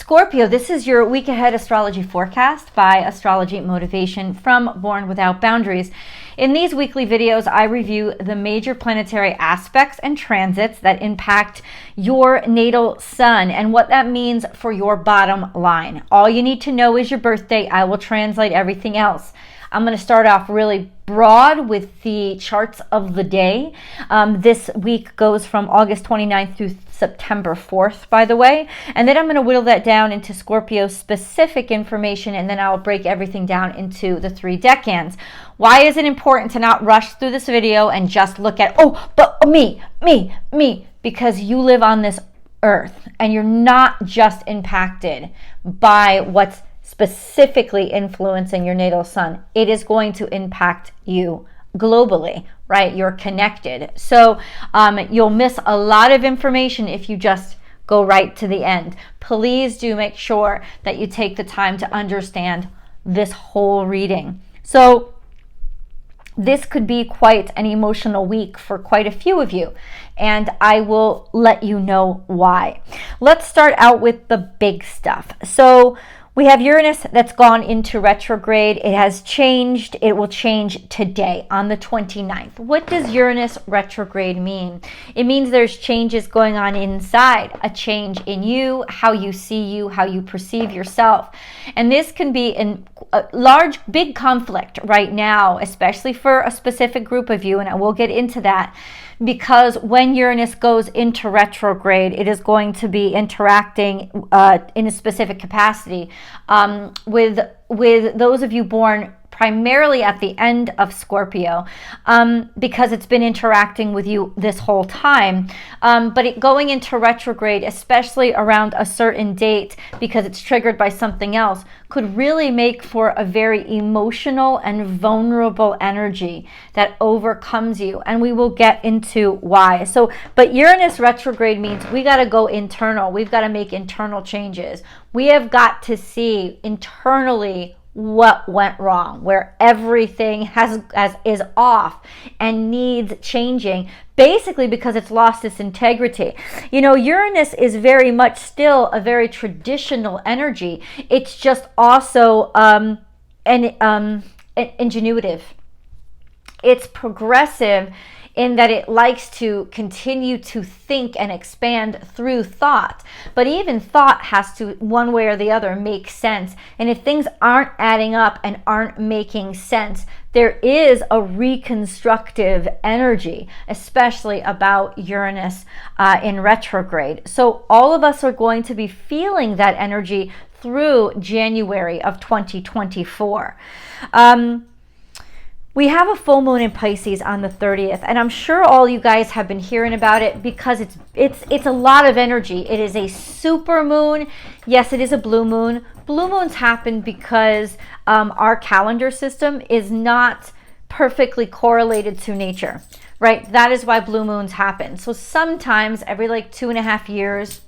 Scorpio, this is your week ahead astrology forecast by Astrology Motivation from Born Without Boundaries. In these weekly videos, I review the major planetary aspects and transits that impact your natal sun and what that means for your bottom line. All you need to know is your birthday. I will translate everything else. I'm going to start off really broad with the charts of the day. This week goes from August 29th through September 4th, by the way. And then I'm going to whittle that down into Scorpio specific information, and then I'll break everything down into the 3 decans. Why is it important to not rush through this video and just look at, oh, but me? Because you live on this earth and you're not just impacted by what's specifically influencing your natal sun. It is going to impact you globally, right? You're connected. So you'll miss a lot of information if you just go right to the end. Please do make sure that you take the time to understand this whole reading. So this could be quite an emotional week for quite a few of you, and I will let you know why. Let's start out with the big stuff. So we have Uranus that's gone into retrograde. It has changed. It will change today on the 29th. What does Uranus retrograde mean? It means there's changes going on inside, a change in you, how you see you, how you perceive yourself. And this can be in a large, big conflict right now, especially for a specific group of you, and I will get into that. Because when Uranus goes into retrograde, it is going to be interacting in a specific capacity with those of you born primarily at the end of Scorpio, because it's been interacting with you this whole time. But it going into retrograde, especially around a certain date, because it's triggered by something else, could really make for a very emotional and vulnerable energy that overcomes you. And we will get into why. So, but Uranus retrograde means we got to go internal. We've got to make internal changes. We have got to see internally what went wrong, where everything is off and needs changing, basically because it's lost its integrity. You know, Uranus is very much still a very traditional energy. It's just also ingenuitive. It's progressive in that it likes to continue to think and expand through thought. But even thought has to, one way or the other, make sense. And if things aren't adding up and aren't making sense, there is a reconstructive energy, especially about Uranus in retrograde. So all of us are going to be feeling that energy through January of 2024. We have a full moon in Pisces on the 30th, and I'm sure all you guys have been hearing about it because it's a lot of energy. It is a super moon. Yes, it is a blue moon. Blue moons happen because our calendar system is not perfectly correlated to nature, right? That is why blue moons happen. So sometimes every like 2.5 years,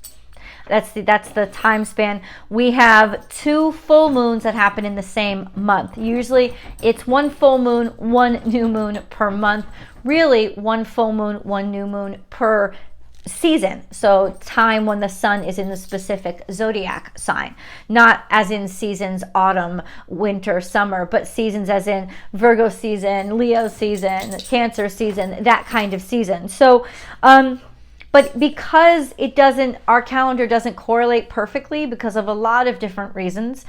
that's the time span, we have 2 full moons that happen in the same month. Usually it's 1 full moon, 1 new moon per month. Really 1 full moon, 1 new moon per season. So time when the sun is in the specific zodiac sign, not as in seasons, autumn, winter, summer, but seasons as in Virgo season, Leo season, Cancer season, that kind of season. So but because our calendar doesn't correlate perfectly because of a lot of different reasons,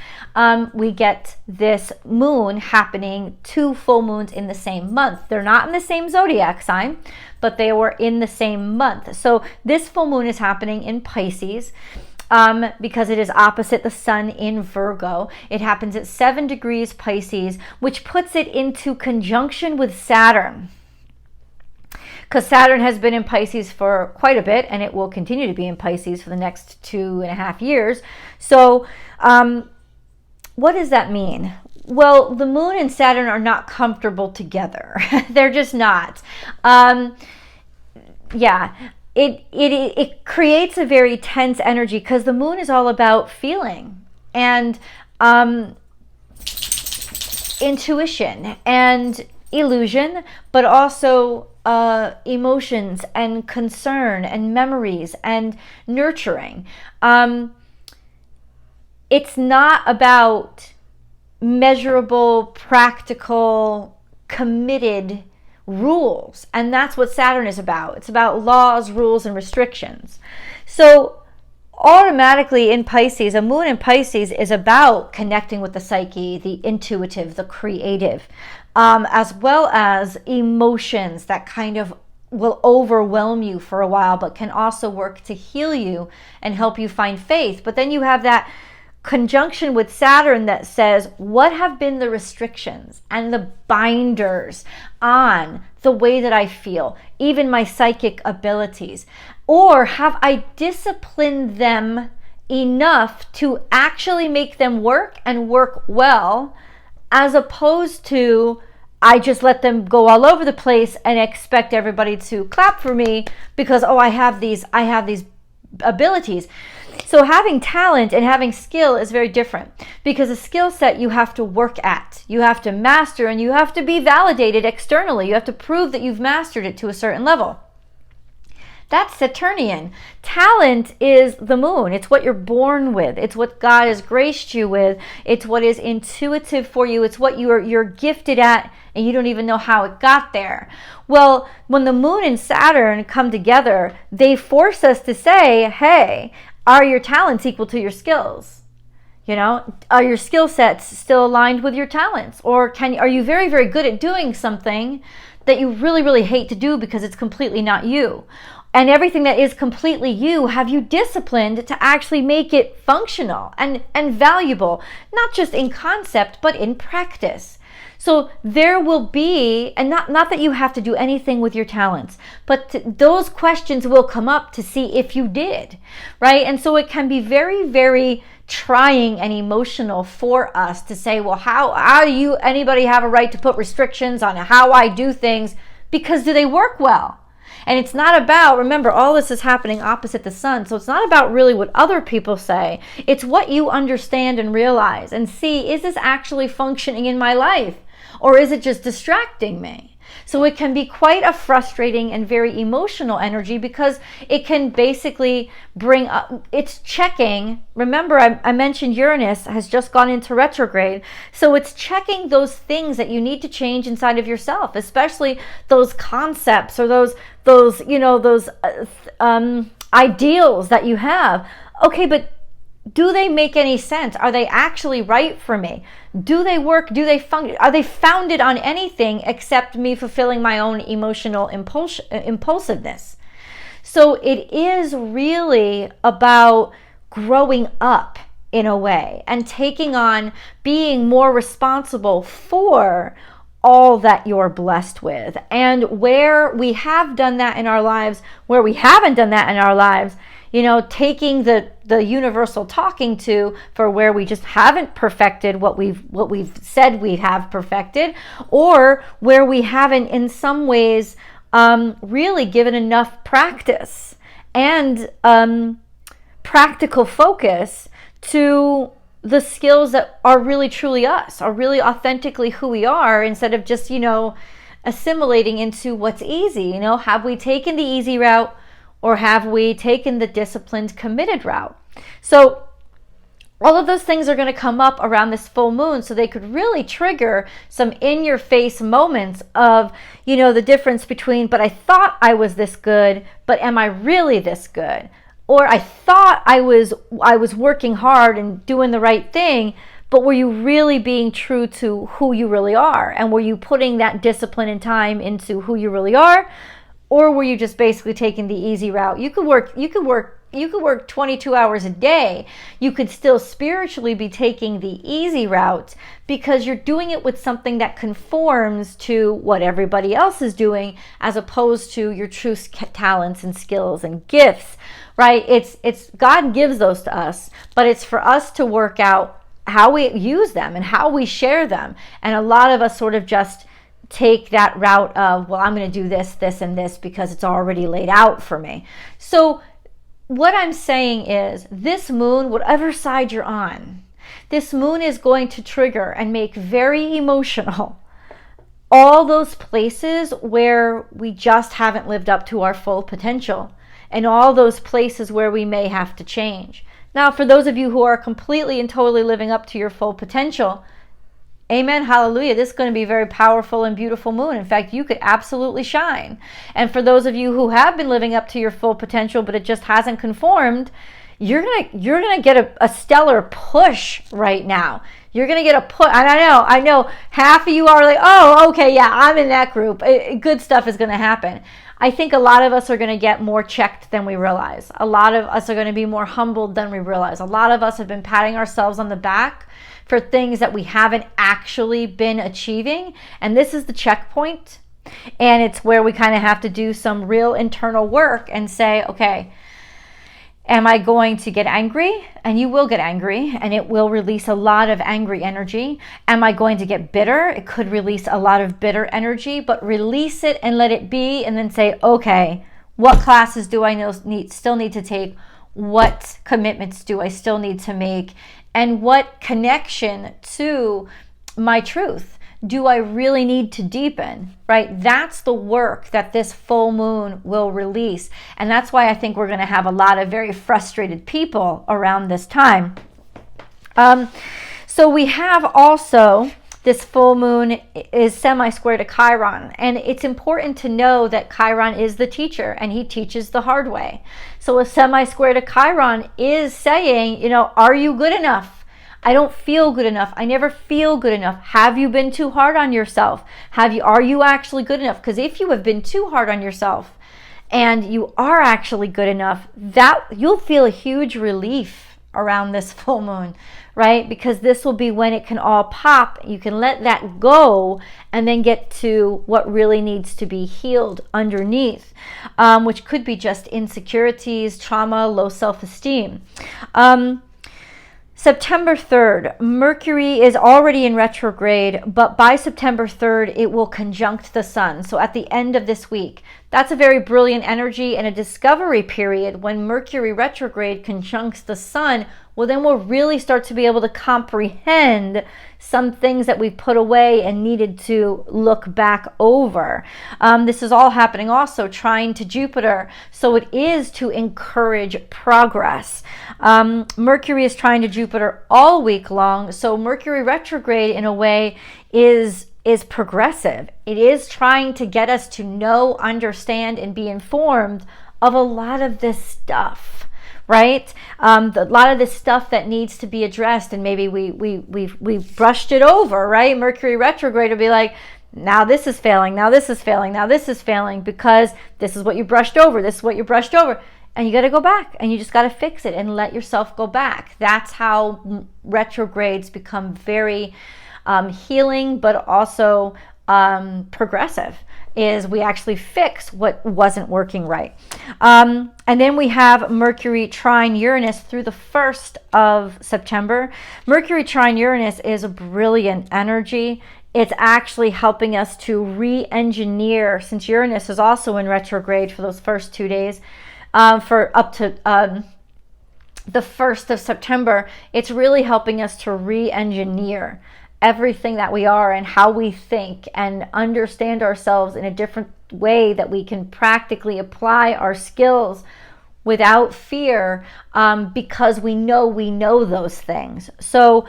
we get this moon happening 2 full moons in the same month. They're not in the same zodiac sign, but they were in the same month. So this full moon is happening in Pisces because it is opposite the sun in Virgo. It happens at 7 degrees Pisces, which puts it into conjunction with Saturn. Because Saturn has been in Pisces for quite a bit, and it will continue to be in Pisces for the next 2.5 years. So what does that mean? Well, the moon and Saturn are not comfortable together. They're just not. It creates a very tense energy because the moon is all about feeling and intuition and illusion, but also emotions and concern and memories and nurturing. it's not about measurable, practical, committed rules. And that's what Saturn is about. It's about laws, rules, and restrictions. So automatically in Pisces, a moon in Pisces is about connecting with the psyche, the intuitive, the creative, as well as emotions that kind of will overwhelm you for a while, but can also work to heal you and help you find faith. But then you have that conjunction with Saturn that says, what have been the restrictions and the binders on the way that I feel, even my psychic abilities? Or have I disciplined them enough to actually make them work and work well, as opposed to I just let them go all over the place and expect everybody to clap for me because, oh, I have these abilities. So having talent and having skill is very different, because a skill set you have to work at, you have to master, and you have to be validated externally. You have to prove that you've mastered it to a certain level. That's Saturnian. Talent is the moon. It's what you're born with. It's what God has graced you with. It's what is intuitive for you. It's what you're gifted at, and you don't even know how it got there. Well, when the moon and Saturn come together, they force us to say, hey, are your talents equal to your skills? You know, are your skill sets still aligned with your talents? Or are you very, very good at doing something that you really, really hate to do because it's completely not you? And everything that is completely you, have you disciplined to actually make it functional and valuable, not just in concept, but in practice? So there will be, and not that you have to do anything with your talents, but those questions will come up to see if you did, right? And so it can be very, very trying and emotional for us to say, well, how do anybody have a right to put restrictions on how I do things? Because do they work well? And it's not about, remember, all this is happening opposite the sun, so it's not about really what other people say. It's what you understand and realize and see, is this actually functioning in my life? Or is it just distracting me? So it can be quite a frustrating and very emotional energy, because it can basically bring up, it's checking. Remember, I mentioned Uranus has just gone into retrograde. So it's checking those things that you need to change inside of yourself, especially those concepts or those ideals that you have. Okay, but do they make any sense? Are they actually right for me? Do they work? Do they function? Are they founded on anything except me fulfilling my own emotional impulsiveness? So it is really about growing up in a way and taking on being more responsible for all that you're blessed with. And where we have done that in our lives, where we haven't done that in our lives, you know, taking the universal talking to for where we just haven't perfected what we've said we have perfected, or where we haven't in some ways really given enough practice and practical focus to the skills that are really truly us, are really authentically who we are, instead of just, you know, assimilating into what's easy. You know, have we taken the easy route, or have we taken the disciplined, committed route? So all of those things are going to come up around this full moon, so they could really trigger some in-your-face moments of, you know, the difference between, but I thought I was this good, but am I really this good? Or I thought I was working hard and doing the right thing, but were you really being true to who you really are? And were you putting that discipline and time into who you really are? Or were you just basically taking the easy route? You could work 22 hours a day. You could still spiritually be taking the easy route, because you're doing it with something that conforms to what everybody else is doing, as opposed to your true talents and skills and gifts, right? It's God gives those to us, but it's for us to work out how we use them and how we share them. And a lot of us sort of just take that route of, well, I'm going to do this, this, and this because it's already laid out for me. So what I'm saying is, this moon, whatever side you're on, this moon is going to trigger and make very emotional all those places where we just haven't lived up to our full potential, and all those places where we may have to change. Now, for those of you who are completely and totally living up to your full potential, amen, hallelujah, this is going to be a very powerful and beautiful moon. In fact, you could absolutely shine. And for those of you who have been living up to your full potential, but it just hasn't conformed, you're gonna get a stellar push right now. You're gonna get a push. And I know half of you are like, oh, okay, yeah, I'm in that group. Good stuff is gonna happen. I think a lot of us are gonna get more checked than we realize. A lot of us are gonna be more humbled than we realize. A lot of us have been patting ourselves on the back for things that we haven't actually been achieving. And this is the checkpoint. And it's where we kind of have to do some real internal work and say, okay, am I going to get angry? And you will get angry, and it will release a lot of angry energy. Am I going to get bitter? It could release a lot of bitter energy, but release it and let it be, and then say, okay, what classes do I still need to take? What commitments do I still need to make? And what connection to my truth do I really need to deepen, right? That's the work that this full moon will release. And that's why I think we're going to have a lot of very frustrated people around this time. So we have also this full moon is semi-square to Chiron. And it's important to know that Chiron is the teacher and he teaches the hard way. So a semi-square to Chiron is saying, you know, are you good enough? I don't feel good enough. I never feel good enough. Have you been too hard on yourself? Are you actually good enough? Because if you have been too hard on yourself and you are actually good enough, that you'll feel a huge relief around this full moon, right? Because this will be when it can all pop. You can let that go and then get to what really needs to be healed underneath, which could be just insecurities, trauma, low self-esteem. September 3rd, Mercury is already in retrograde, but by September 3rd, it will conjunct the sun. So at the end of this week, that's a very brilliant energy and a discovery period. When Mercury retrograde conjuncts the sun, well, then we'll really start to be able to comprehend some things that we put away and needed to look back over. This is all happening also trine to Jupiter. So it is to encourage progress. Mercury is trine to Jupiter all week long. So Mercury retrograde in a way is progressive. It is trying to get us to know, understand, and be informed of a lot of this stuff. Right? A lot of this stuff that needs to be addressed, and maybe we've brushed it over, right? Mercury retrograde will be like, now this is failing, now this is failing, now this is failing, because this is what you brushed over, this is what you brushed over. And you got to go back, and you just got to fix it and let yourself go back. That's how retrogrades become very healing, but also progressive, is we actually fix what wasn't working right. And then we have Mercury trine Uranus through the 1st of September. Mercury trine Uranus is a brilliant energy. It's actually helping us to re-engineer, since Uranus is also in retrograde for those first 2 days, for up to the 1st of September. It's really helping us to re-engineer everything that we are and how we think, and understand ourselves in a different way that we can practically apply our skills without fear, because we know those things. So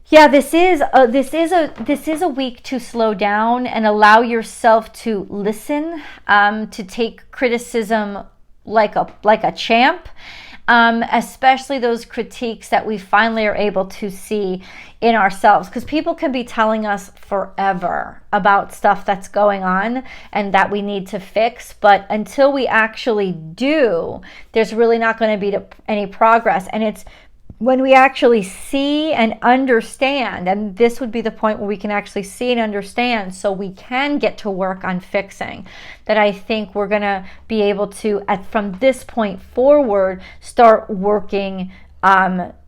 yeah, this is a week to slow down and allow yourself to listen, to take criticism like a champ. Especially those critiques that we finally are able to see in ourselves, because people can be telling us forever about stuff that's going on and that we need to fix, but until we actually do, there's really not going to be any progress. And it's when we actually see and understand, and this would be the point where we can actually see and understand, so we can get to work on fixing, that I think we're going to be able to, from this point forward, start working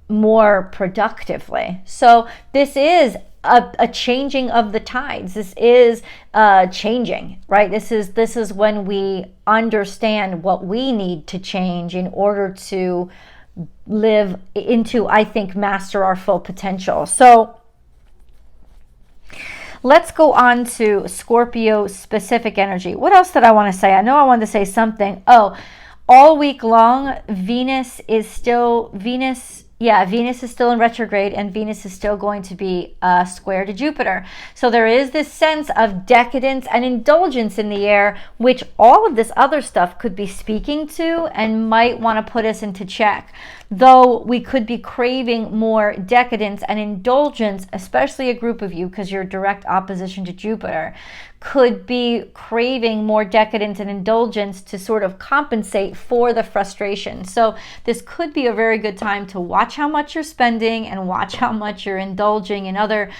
more productively. So this is a changing of the tides. This is changing, right? This is when we understand what we need to change in order to live into, I think, master our full potential. So let's go on to Scorpio specific energy. What else did I want to say? I know I wanted to say something. All week long, Venus is still in retrograde, and Venus is still going to be square to Jupiter. So there is this sense of decadence and indulgence in the air, which all of this other stuff could be speaking to and might want to put us into check. Though we could be craving more decadence and indulgence, especially a group of you, because you're direct opposition to Jupiter, could be craving more decadence and indulgence to sort of compensate for the frustration. So this could be a very good time to watch how much you're spending and watch how much you're indulging in other,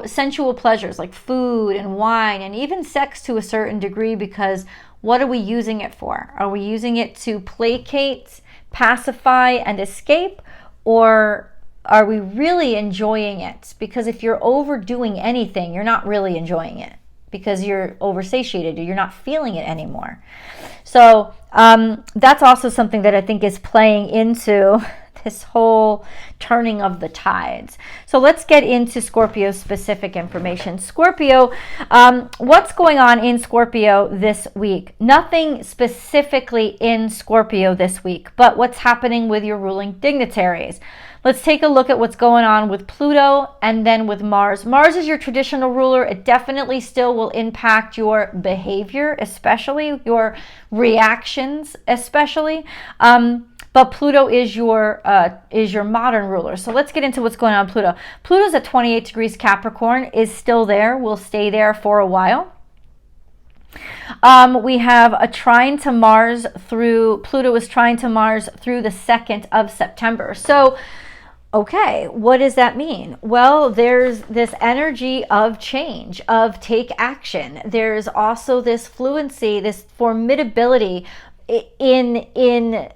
sensual pleasures like food and wine and even sex to a certain degree, because what are we using it for? Are we using it to placate, pacify, and escape, or are we really enjoying it? Because if you're overdoing anything, you're not really enjoying it, because you're oversatiated or you're not feeling it anymore. So that's also something that I think is playing into this whole turning of the tides. So let's get into Scorpio specific information. Scorpio, what's going on in Scorpio this week? Nothing specifically in Scorpio this week, but what's happening with your ruling dignitaries. Let's take a look at what's going on with Pluto and then with Mars. Mars is your traditional ruler. It definitely still will impact your behavior, especially your reactions, especially. But Pluto is your modern ruler. So let's get into what's going on with Pluto. Pluto's at 28 degrees Capricorn, is still there, will stay there for a while. We have a trine to Mars Pluto is trine to Mars through the 2nd of September. So, okay, what does that mean? Well, there's this energy of change, of take action. There's also this fluency, this formidability in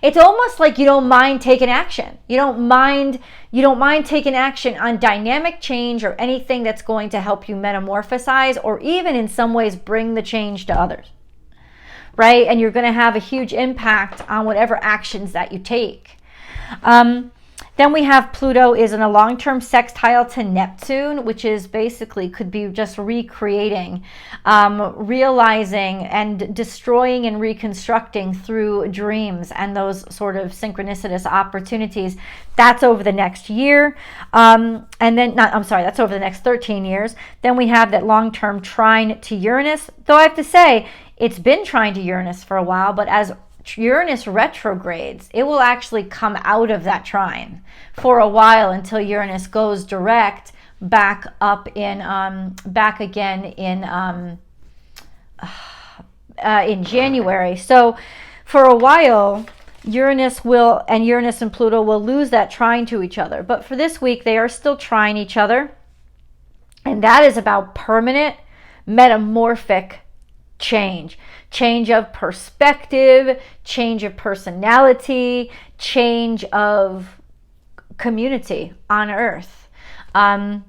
it's almost like you don't mind taking action. You don't mind taking action on dynamic change or anything that's going to help you metamorphosize or even in some ways bring the change to others, right? And you're going to have a huge impact on whatever actions that you take. Then we have Pluto is in a long-term sextile to Neptune, which is basically could be just recreating, realizing and destroying and reconstructing through dreams and those sort of synchronicitous opportunities. That's over the next year. That's over the next 13 years. Then we have that long-term trine to Uranus, though I have to say it's been trine to Uranus for a while, but as Uranus retrogrades, it will actually come out of that trine for a while until Uranus goes direct back again in January. So for a while, Uranus and Pluto will lose that trine to each other. But for this week, they are still trine each other. And that is about permanent metamorphic change of perspective, change of personality, change of community on Earth. And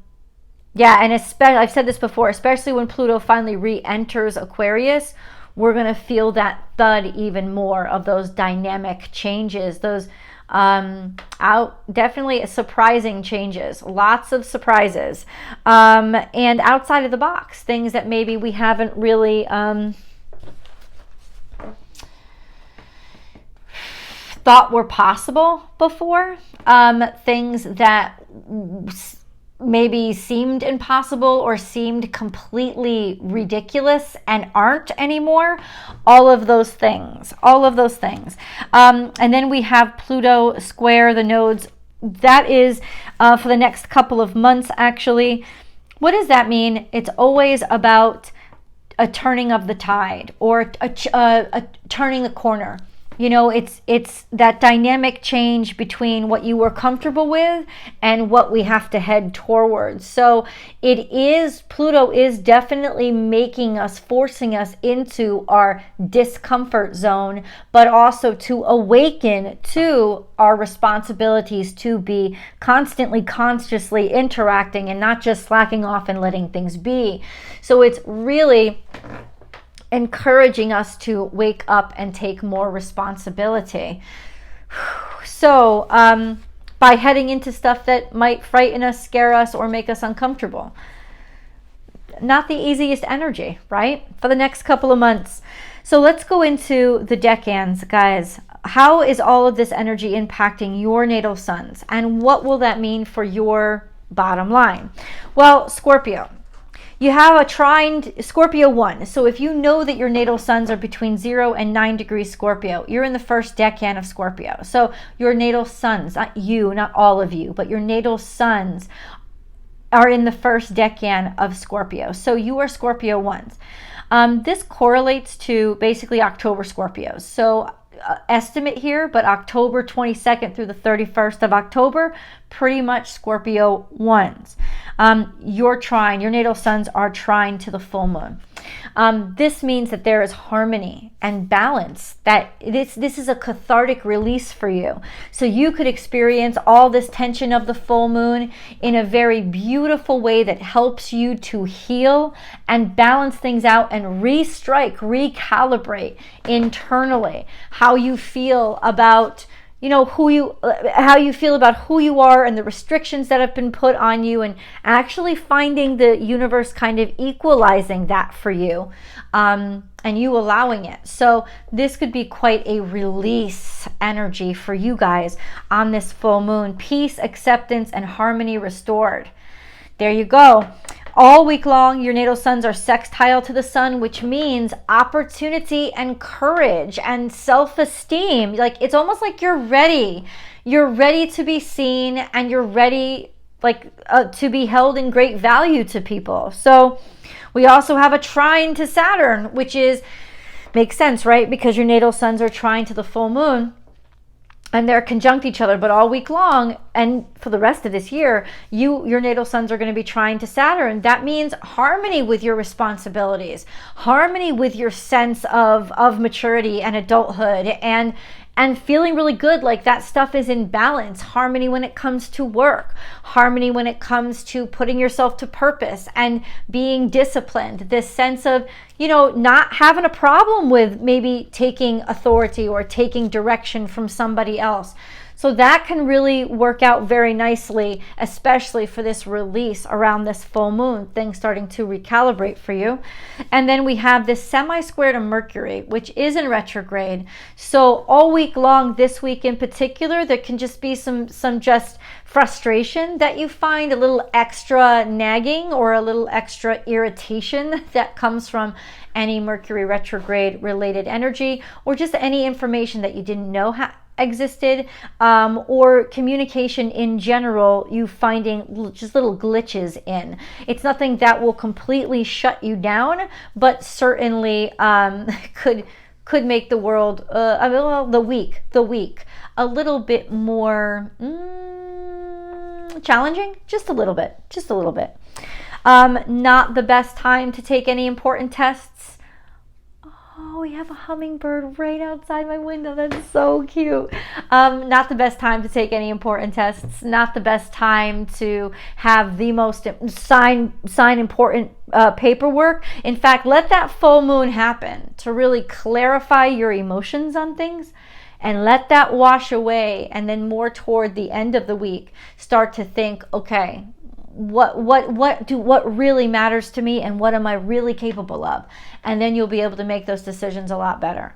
especially, I've said this before, especially when Pluto finally re-enters Aquarius, we're going to feel that thud even more of those dynamic changes, those definitely surprising changes, lots of surprises, and outside of the box, things that maybe we haven't really thought were possible before, things that maybe seemed impossible or seemed completely ridiculous and aren't anymore. All of those things. And then we have Pluto square the nodes. That is for the next couple of months, actually. What does that mean? It's always about a turning of the tide or a turning the corner. It's that dynamic change between what you were comfortable with and what we have to head towards. So Pluto is definitely forcing us into our discomfort zone, but also to awaken to our responsibilities to be constantly, consciously interacting and not just slacking off and letting things be. So it's really encouraging us to wake up and take more responsibility. So by heading into stuff that might frighten us, scare us, or make us uncomfortable. Not the easiest energy, right? For the next couple of months. So let's go into the decans, guys. How is all of this energy impacting your natal suns? And what will that mean for your bottom line? Well, Scorpio, you have a trine Scorpio 1. So if you know that your natal suns are between 0 and 9 degrees Scorpio, you're in the first decan of Scorpio. So your natal suns, not you, not all of you, but your natal suns are in the first decan of Scorpio. So you are Scorpio 1s. This correlates to basically October Scorpios. So estimate here, but October 22nd through the 31st of October, pretty much Scorpio 1s. Your trine, your natal suns are trine to the full moon. This means that there is harmony and balance, that this is a cathartic release for you. So you could experience all this tension of the full moon in a very beautiful way that helps you to heal and balance things out and recalibrate internally how you feel about how you feel about who you are and the restrictions that have been put on you, and actually finding the universe kind of equalizing that for you, and you allowing it. So this could be quite a release energy for you guys on this full moon. Peace, acceptance, and harmony restored. There you go. All week long, your natal suns are sextile to the sun, which means opportunity and courage and self-esteem. Like, it's almost like you're ready. You're ready to be seen, and you're ready to be held in great value to people. So we also have a trine to Saturn, which makes sense, right? Because your natal suns are trine to the full moon, and they're conjunct each other. But all week long and for the rest of this year, your natal suns are going to be trine to Saturn. That means harmony with your responsibilities, harmony with your sense of maturity and adulthood, and feeling really good, like that stuff is in balance. Harmony when it comes to work, harmony when it comes to putting yourself to purpose and being disciplined. This sense of, not having a problem with maybe taking authority or taking direction from somebody else. So that can really work out very nicely, especially for this release around this full moon, things starting to recalibrate for you. And then we have this semi-square to Mercury, which is in retrograde. So all week long, this week in particular, there can just be some just frustration that you find, a little extra nagging or a little extra irritation that comes from any Mercury retrograde related energy, or just any information that you didn't know existed, or communication in general, you finding just little glitches in. It's nothing that will completely shut you down, but certainly could make the world, the week a little bit more challenging, just a little bit. Not the best time to take any important tests. Oh, we have a hummingbird right outside my window. That's so cute. Not the best time to take any important tests. Not the best time to have the most sign important paperwork. In fact, let that full moon happen to really clarify your emotions on things, and let that wash away. And then more toward the end of the week, start to think, okay, what really matters to me, and what am I really capable of? And then you'll be able to make those decisions a lot better.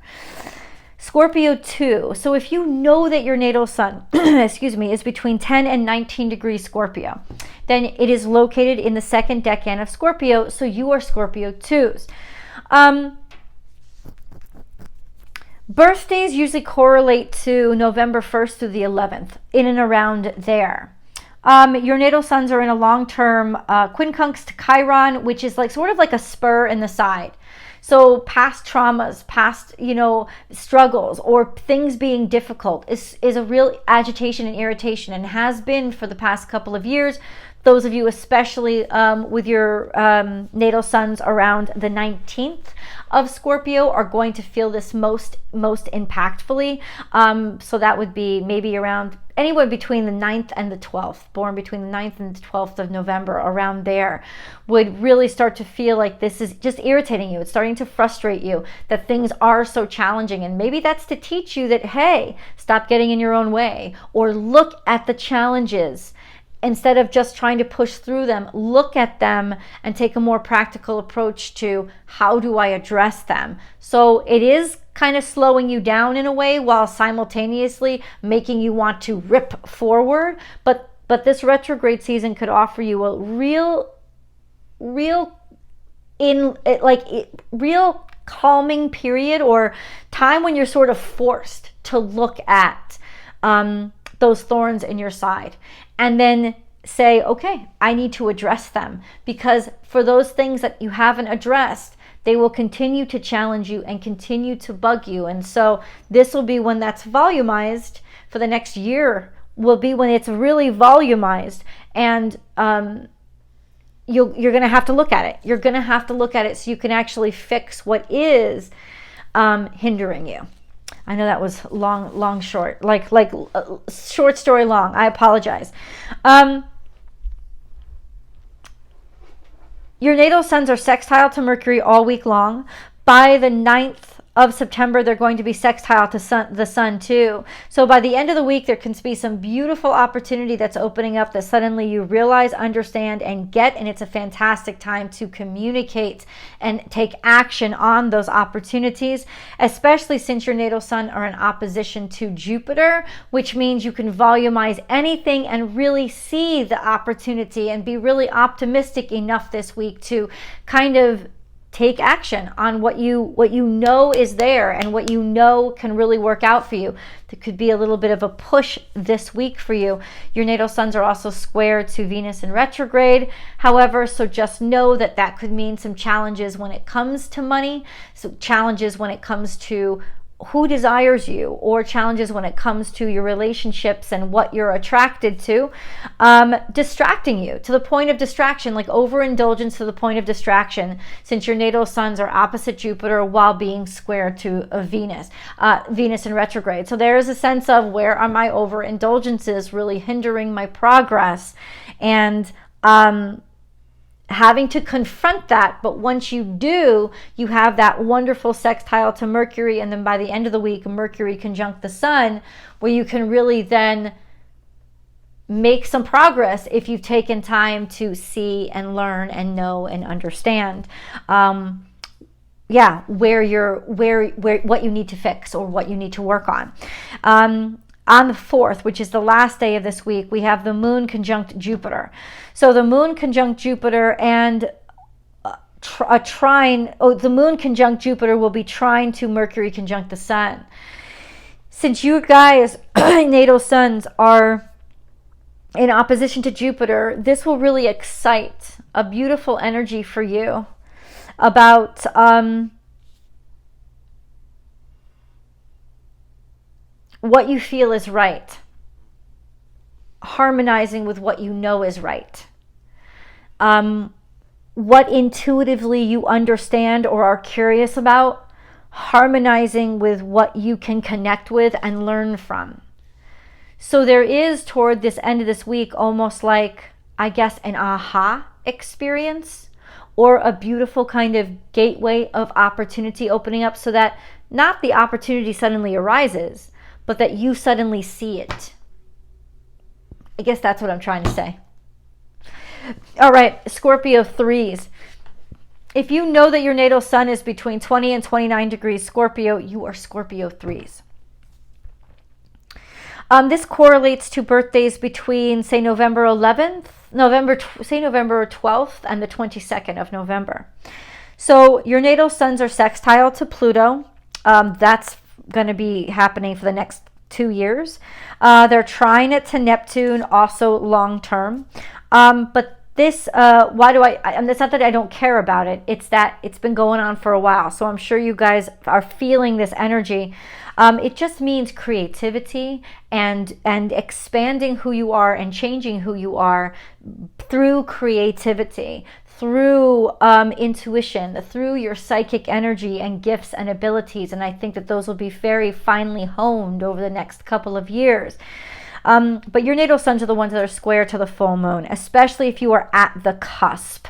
Scorpio 2. So if you know that your natal sun, is between 10 and 19 degrees Scorpio, then it is located in the second decan of Scorpio. So you are Scorpio 2s. Birthdays usually correlate to November 1st through the 11th, in and around there. Your natal suns are in a long-term quincunx to Chiron, which is sort of like a spur in the side. So past traumas, past, struggles, or things being difficult is a real agitation and irritation, and has been for the past couple of years. Those of you especially with your natal suns around the 19th of Scorpio are going to feel this most impactfully. So that would be maybe around anywhere between the 9th and the 12th, born between the 9th and the 12th of November, around there, would really start to feel like this is just irritating you. It's starting to frustrate you, that things are so challenging. And maybe that's to teach you that, hey, stop getting in your own way, or look at the challenges instead of just trying to push through them, look at them and take a more practical approach to how do I address them. So it is kind of slowing you down in a way while simultaneously making you want to rip forward. But this retrograde season could offer you a real calming period or time when you're sort of forced to look at those thorns in your side and then say, okay, I need to address them, because for those things that you haven't addressed, they will continue to challenge you and continue to bug you. And so this will be when that's volumized for the next year, will be when it's really volumized, and you're going to have to look at it. You're going to have to look at it so you can actually fix what is hindering you. I know that was long, short, like short story long. I apologize. Your natal suns are sextile to Mercury all week long. By the 9th of September, they're going to be sextile to the sun too. So by the end of the week, there can be some beautiful opportunity that's opening up that suddenly you realize, understand, and get. And it's a fantastic time to communicate and take action on those opportunities, especially since your natal sun are in opposition to Jupiter, which means you can volumize anything and really see the opportunity and be really optimistic enough this week to kind of take action on what you know is there and what you know can really work out for you. There could be a little bit of a push this week for you. Your natal suns are also square to Venus in retrograde, however, so just know that that could mean some challenges when it comes to money, so challenges when it comes to who desires you, or challenges when it comes to your relationships and what you're attracted to, distracting you to the point of distraction, like overindulgence to the point of distraction, since your natal suns are opposite Jupiter while being square to Venus in retrograde. So there is a sense of, where are my overindulgences really hindering my progress? And having to confront that. But once you do, you have that wonderful sextile to Mercury, and then by the end of the week, Mercury conjunct the sun, where you can really then make some progress if you've taken time to see and learn and know and understand what you need to fix or what you need to work on. On the 4th, which is the last day of this week, we have the moon conjunct Jupiter. So the moon conjunct Jupiter and the moon conjunct Jupiter will be trine to Mercury conjunct the sun. Since you guys, natal suns, are in opposition to Jupiter, this will really excite a beautiful energy for you about what you feel is right, harmonizing with what you know is right, what intuitively you understand or are curious about, harmonizing with what you can connect with and learn from. So there is, toward this end of this week, almost like, I guess, an aha experience, or a beautiful kind of gateway of opportunity opening up, so that not the opportunity suddenly arises, but that you suddenly see it. I guess that's what I'm trying to say. All right, Scorpio 3s. If you know that your natal sun is between 20 and 29 degrees Scorpio, you are Scorpio 3s. This correlates to birthdays between, say, November 12th and the 22nd of November. So your natal suns are sextile to Pluto. That's going to be happening for the next 2 years. They're trine it to Neptune, also long term. But this, it's not that I don't care about it. It's that it's been going on for a while. So I'm sure you guys are feeling this energy. It just means creativity and expanding who you are and changing who you are through creativity, through intuition, through your psychic energy and gifts and abilities. And I think that those will be very finely honed over the next couple of years. But your natal suns are the ones that are square to the full moon, especially if you are at the cusp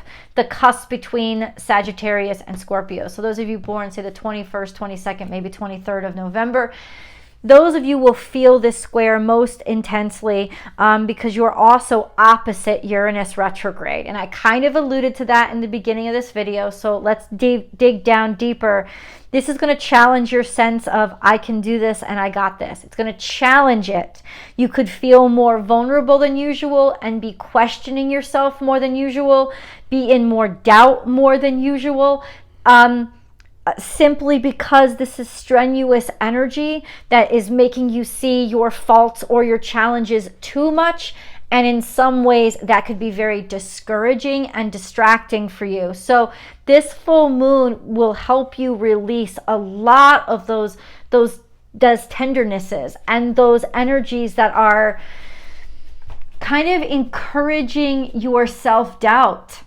between Sagittarius and Scorpio. So those of you born, say, the 21st, 22nd, maybe 23rd of November, those of you will feel this square most intensely because you're also opposite Uranus retrograde. And I kind of alluded to that in the beginning of this video, so let's dig down deeper. This is going to challenge your sense of I can do this and I got this. It's going to challenge it. You could feel more vulnerable than usual and be questioning yourself more than usual, be in more doubt more than usual, simply because this is strenuous energy that is making you see your faults or your challenges too much. And in some ways that could be very discouraging and distracting for you. So this full moon will help you release a lot of those tendernesses and those energies that are kind of encouraging your self-doubt.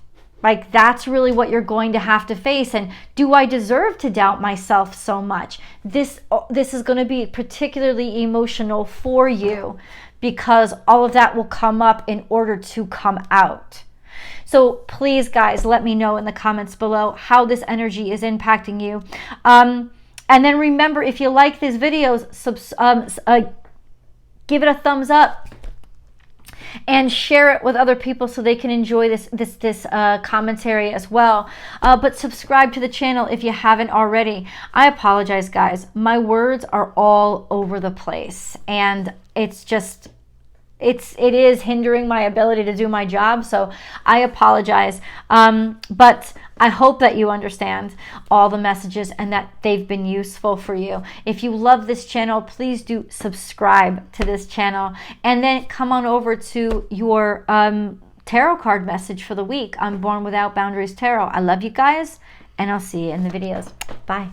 Like, that's really what you're going to have to face. And do I deserve to doubt myself so much? This is going to be particularly emotional for you, because all of that will come up in order to come out. So please, guys, let me know in the comments below how this energy is impacting you. And then remember, if you like these videos, give it a thumbs up and share it with other people so they can enjoy this commentary as well. But subscribe to the channel if you haven't already. I apologize, guys. My words are all over the place, and it's just, it is hindering my ability to do my job, so I apologize. But I hope that you understand all the messages and that they've been useful for you. If you love this channel, please do subscribe to this channel, and then come on over to your tarot card message for the week on Born Without Boundaries Tarot. I love you guys, and I'll see you in the videos. Bye.